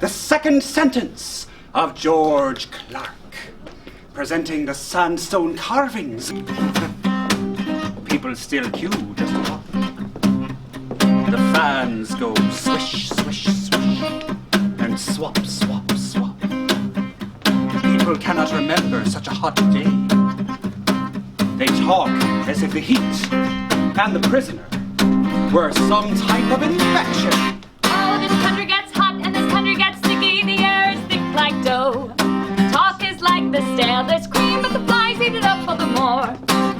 the second sentence of George Clark, presenting the sandstone carvings. People still queue just to watch. The fans go swish, swish, swish, and swap, swap, swap. People cannot remember such a hot day. They talk as if the heat and the prisoner were some type of infection. Oh, this country gets hot and this country gets sticky. The air is thick like dough. Talk is like the stale. There's cream, but the flies eat it up for the more.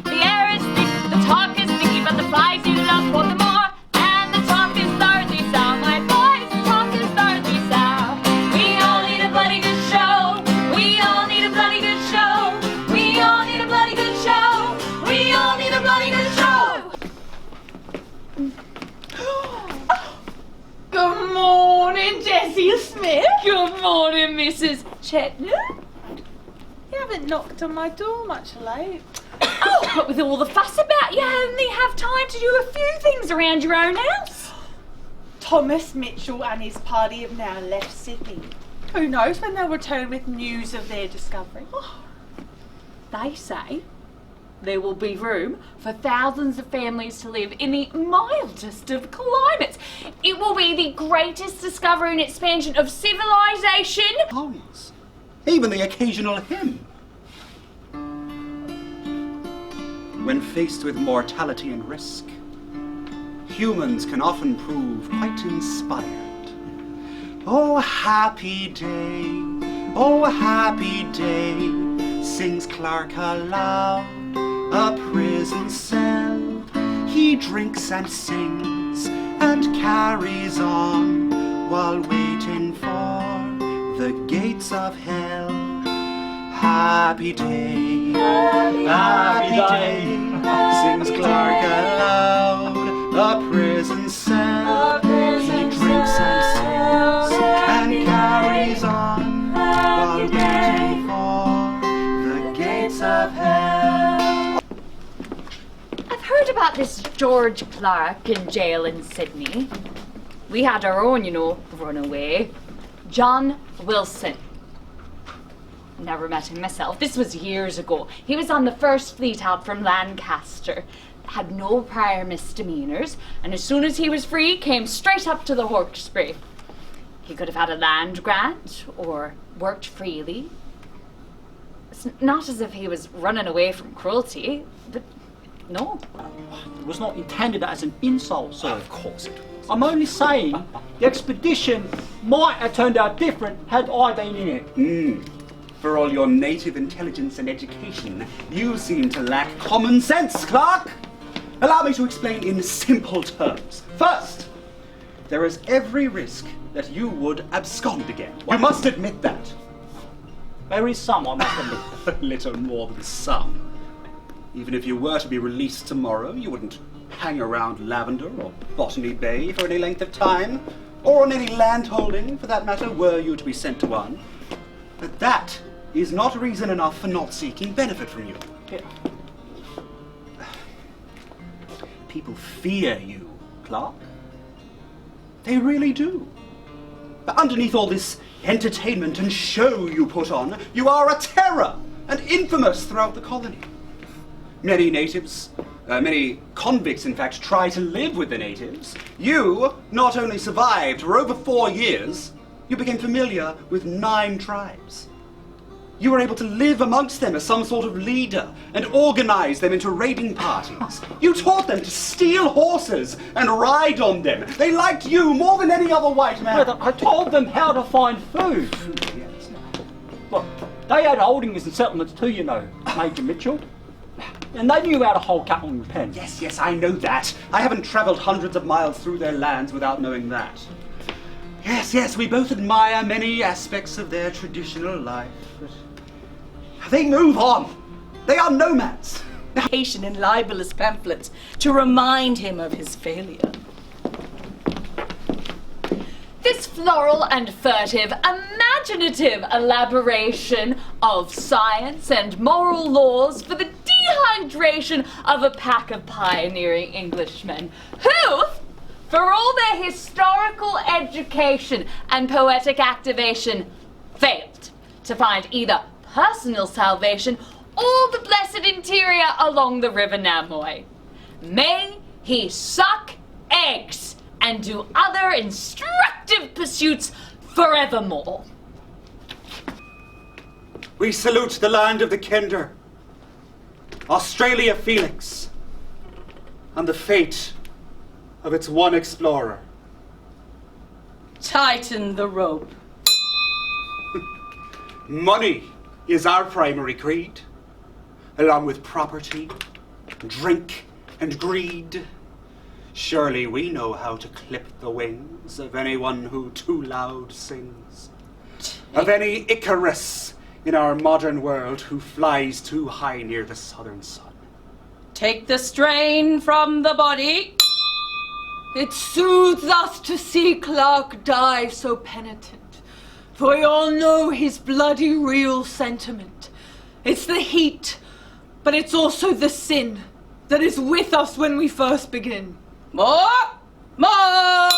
The air is thick, the talk is sticky, but the flies eat it up for the more. And the talk is thirdly sound, my boys. The talk is thirdly sound. We all need a bloody good show. We all need a bloody good show. We all need a bloody good show. We all need a bloody good show. Good morning, Jessie Smith. Good morning, Mrs. Chetney. You haven't knocked on my door much late. Oh, but with all the fuss about you, only have time to do a few things around your own house. Thomas Mitchell and his party have now left Sydney. Who knows when they'll return with news of their discovery. They say there will be room for thousands of families to live in the mildest of climates. It will be the greatest discovery and expansion of civilization. Songs, even the occasional hymn. When faced with mortality and risk, humans can often prove quite inspired. Oh, happy day, oh, happy day, sings Clark aloud, a prison cell. He drinks and sings and carries on while waiting for the gates of hell. Happy day, happy day, sings Clark aloud, a prison cell. He drinks and sings and carries on while waiting for the gates of hell. I've heard about this George Clark in jail in Sydney. We had our own, runaway, John Wilson. Never met him myself. This was years ago. He was on the first fleet out from Lancaster. Had no prior misdemeanors, and as soon as he was free, came straight up to the Hawkesbury. He could have had a land grant or worked freely. It's not as if he was running away from cruelty, but no. It was not intended as an insult, sir. Of course it was. I'm only saying the expedition might have turned out different had I been in it. For all your native intelligence and education, you seem to lack common sense, Clark. Allow me to explain in simple terms. First, there is every risk that you would abscond again. You must admit that. There is some, I must admit. A little more than some. Even if you were to be released tomorrow, you wouldn't hang around Lavender or Botany Bay for any length of time, or on any land holding, for that matter, were you to be sent to one. But that is not reason enough for not seeking benefit from you. Yeah. People fear you, Clark. They really do. But underneath all this entertainment and show you put on, you are a terror and infamous throughout the colony. Many natives, many convicts in fact, try to live with the natives. You not only survived for over 4 years, you became familiar with 9 tribes. You were able to live amongst them as some sort of leader and organize them into raiding parties. You taught them to steal horses and ride on them. They liked you more than any other white man. But I told them how to find food. Yes. Look, they had holdings and settlements too, Major Mitchell. And they knew how to hold cattle in pen. Yes, I know that. I haven't traveled hundreds of miles through their lands without knowing that. Yes, we both admire many aspects of their traditional life, but they move on. They are nomads. In libelous pamphlets to remind him of his failure. This floral and furtive, imaginative elaboration of science and moral laws for the dehydration of a pack of pioneering Englishmen who, for all their historical education and poetic activation, failed to find either personal salvation or the blessed interior along the River Namoy. May he suck eggs and do other instructive pursuits forevermore. We salute the land of the Kender, Australia Felix, and the fate of its one explorer. Tighten the rope. Money is our primary creed, along with property, drink, and greed. Surely we know how to clip the wings of anyone who too loud sings, of any Icarus in our modern world who flies too high near the southern sun. Take the strain from the body. It soothes us to see Clark die so penitent, for we all know his bloody real sentiment. It's the heat, but it's also the sin that is with us when we first begin. More! More!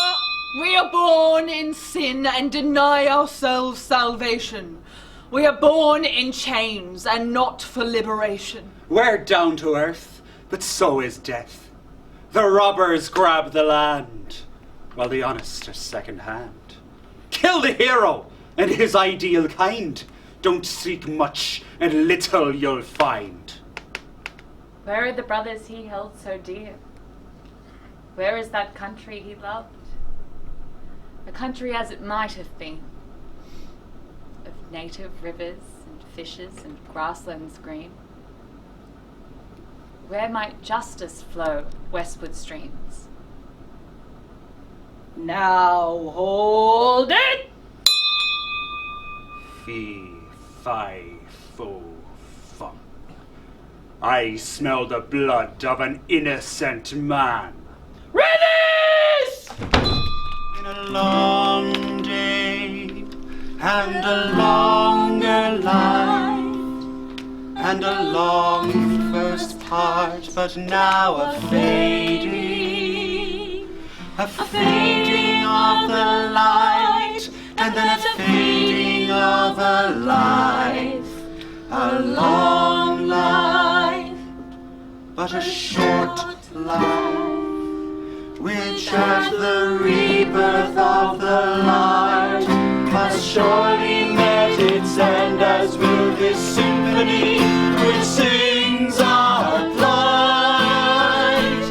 We are born in sin and deny ourselves salvation. We are born in chains and not for liberation. We're down to earth, but so is death. The robbers grab the land, while the honest are second hand. Kill the hero and his ideal kind. Don't seek much, and little you'll find. Where are the brothers he held so dear? Where is that country he loved? A country as it might have been, of native rivers and fishes and grasslands green. Where might justice flow westward streams? Now hold it! Fee, fi, fo, fum. I smell the blood of an innocent man. Release! In a long day, and a longer life, and a long first part, but now a fading of the light, and then a fading of a life, a long life, but a short life, which at the rebirth of the light must surely met its end, as will this symphony which sings our plight.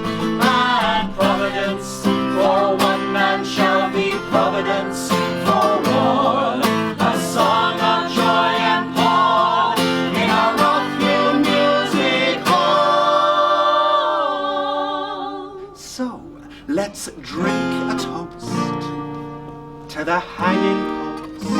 And providence for one man shall be providence for all, a song of joy and Paul in our Rockville music hall. So let's drink a toast to the hanging post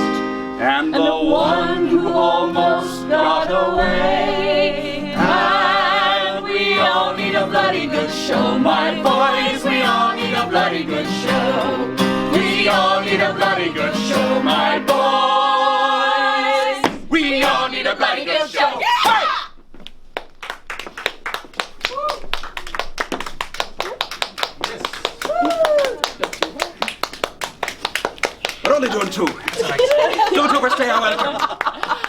and the one who almost got away. And we all need a bloody good show, my boys. We all need a bloody good show. We all need a bloody good show, my boys. We all need a bloody good show. Hey! We're only doing two. That's right. Don't overstay our welcome.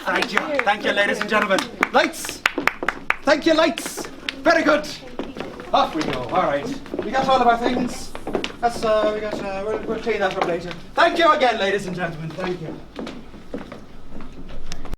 Thank you. Thank you, ladies and gentlemen. Lights. Thank you, lights. Very good. Off we go. All right. We got all of our things. That's we'll clean that up later. Thank you again, ladies and gentlemen. Thank you.